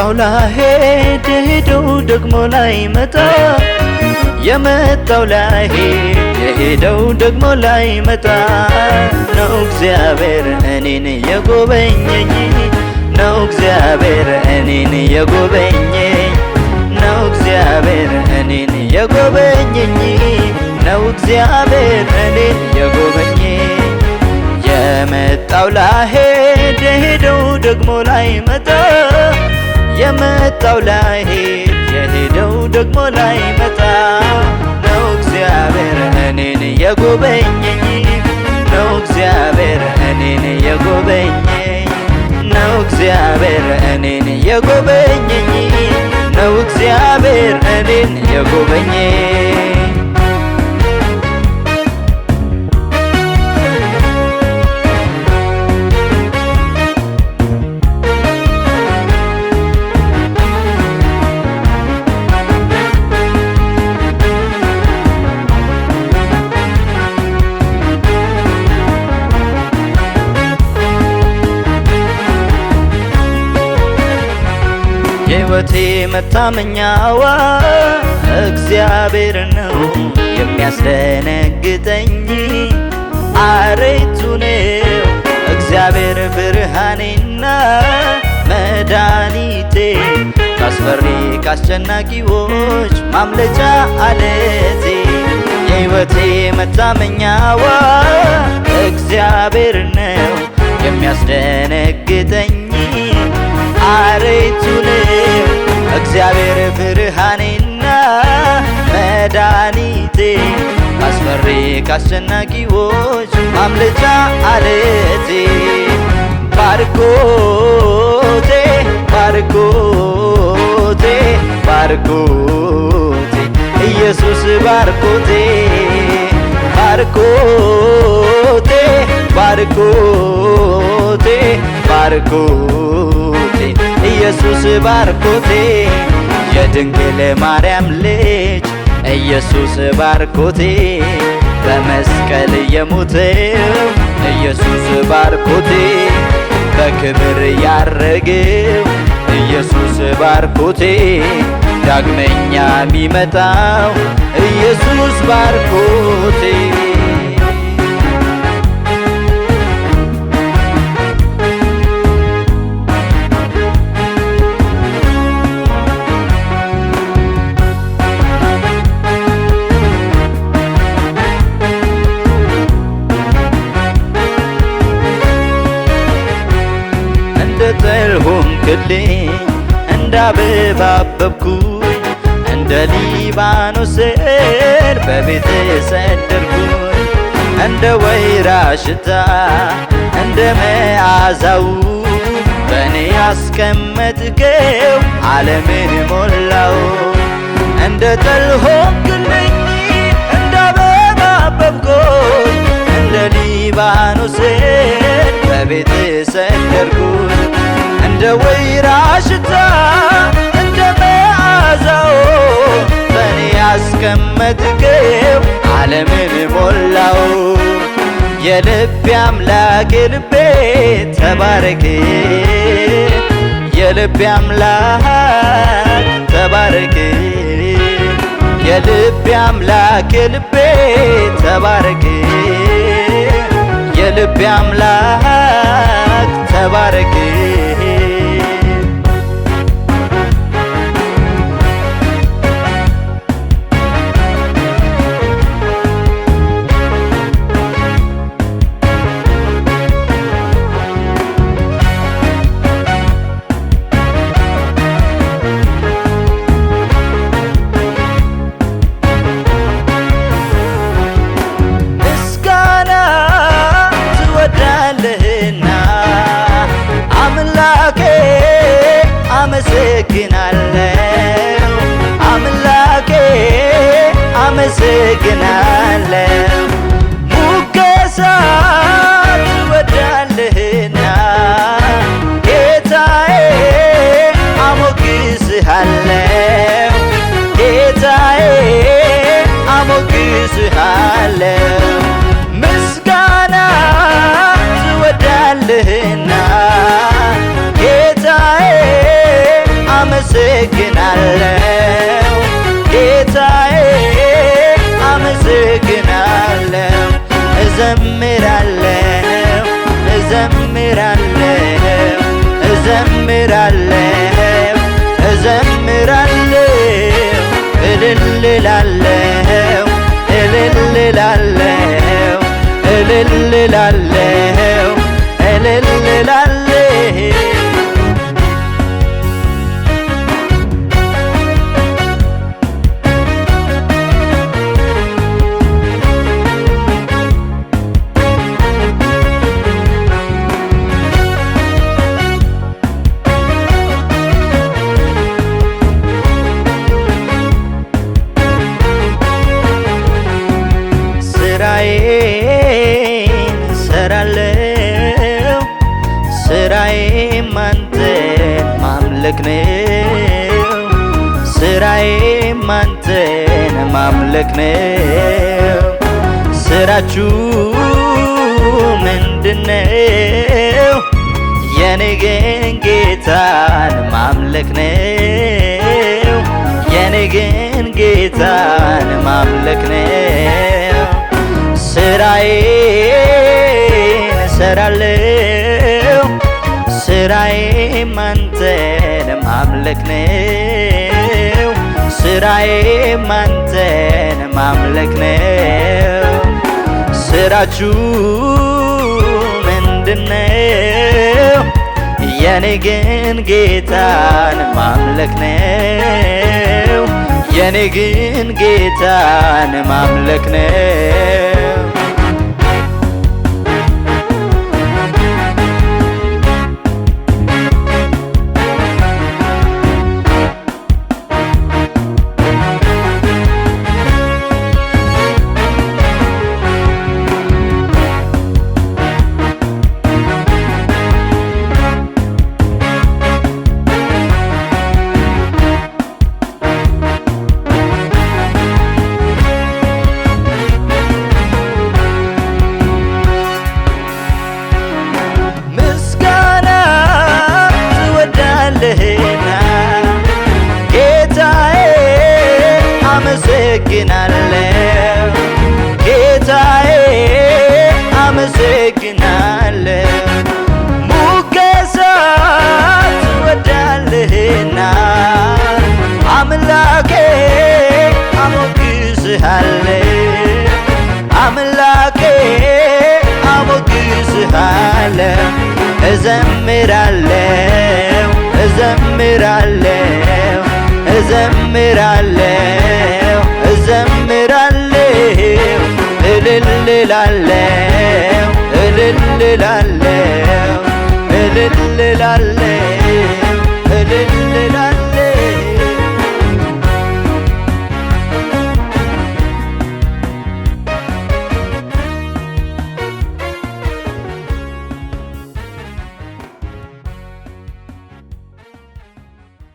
የመጣው ላይሄድ የሄደው ደግሞ ላይመጣ የመጣው ላይሄድ የሄደው ደግሞ ላይመጣ ነው እግዚአብሔር እኔን የጎበኘኝ ነው እግዚአብሔር እኔን የጎበኘኝ ነው እግዚአብሔር እኔን የጎበኘኝ ነው እግዚአብሔር እኔን የጎበኘኝ የመጣው ላይሄድ የሄደው ደግሞ ላይመጣ የመጣው ላይሄድ የሄደው ደግሞ ላይመጣ ነው እግዚአብሔር እኔን የጎበኘኝ ነው እግዚአብሔር እኔን የጎበኘኝ ነው እግዚአብሔር እኔን የጎበኘኝ ነው እግዚአብሔር እኔን የጎበኘኝ የሕይወቴ መታመኛዋ እግዚአብሔር ነው የሚያስደነግጠኝ አሬቱ ነው እግዚአብሔር ብርሃኔና መድኃኒቴ ካስፈሪ ካስጨናቂዎች ማምለጫ አለቴ የሕይወቴ መታመኛዋ እግዚአብሔር ነው የሚያስደነግጠኝ አሬቱ ነው እግዚአብሔር ብርሃኔና መድኃኒቴ ካስፈሪ ካስጨናቂዎች ማምለጫ አለቴ ባርኮቴ ባርኮቴ ባርኮቴ ኢየሱስ ባርኮቴ ባርኮቴ ባርኮቴ ባርኮቴ ኢየሱስ ባርኮቴ የድንግል ማርያም ልጅ ኢየሱስ ባርኮቴ በመስቀል የሞተው ኢየሱስ ባርኮቴ በክብር ያረገው ኢየሱስ ባርኮቴ ዳግመኛ የሚመጣው ኢየሱስ ባርኮቴ ጥል ሆንክልኝ እንደ አበባ አበብኩኝ እንደ ሊባኖስ ስር በቤት ሰደርኩኝ እንደ ወይራ ሽታ እንደ መዓዛው በእኔ ያስቀመጥከው ዓለምን ሞላው እንደ ጥል ሆንክልኝ እንደ አበባ አበብኩኝ እንደ ሊባኖስ ስር በቤት ሰደርኩኝ እንደ ወይራ ሽታ እንደ መዓዛው በእኔ ያስቀመጥከው ዓለምን ሞላው የልቤ አምላክ የልቤ ተባረክ የልቤ አምላክ ተባረክ የልቤ አምላክ የልቤ ተባረክ የልቤ አምላክ ተባረክ አመሰግናለሁ አምላኬ አመሰግናለሁ ሙገሳ ትወዳለህና ጌታዬ አሞግስሃለሁ ጌታዬ አሞግስሃለሁ ምስጋና ትወዳለህና ጌታዬ ማምለክ ነው። ስራችሁ ምንድነው? የኔ ግን ጌታን ማምለክ ነው። የኔ ግን ጌታን ማምለክ ነው። ስራዬን እሰራለሁ፣ ስራዬም አንተን ማምለክ ነው። ስራዬም አንተን ማምለክ ነው። ስራችሁ ምንድነው? የኔ ግን ጌታን ማምለክ ነው። የኔ ግን ጌታን ማምለክ ነው።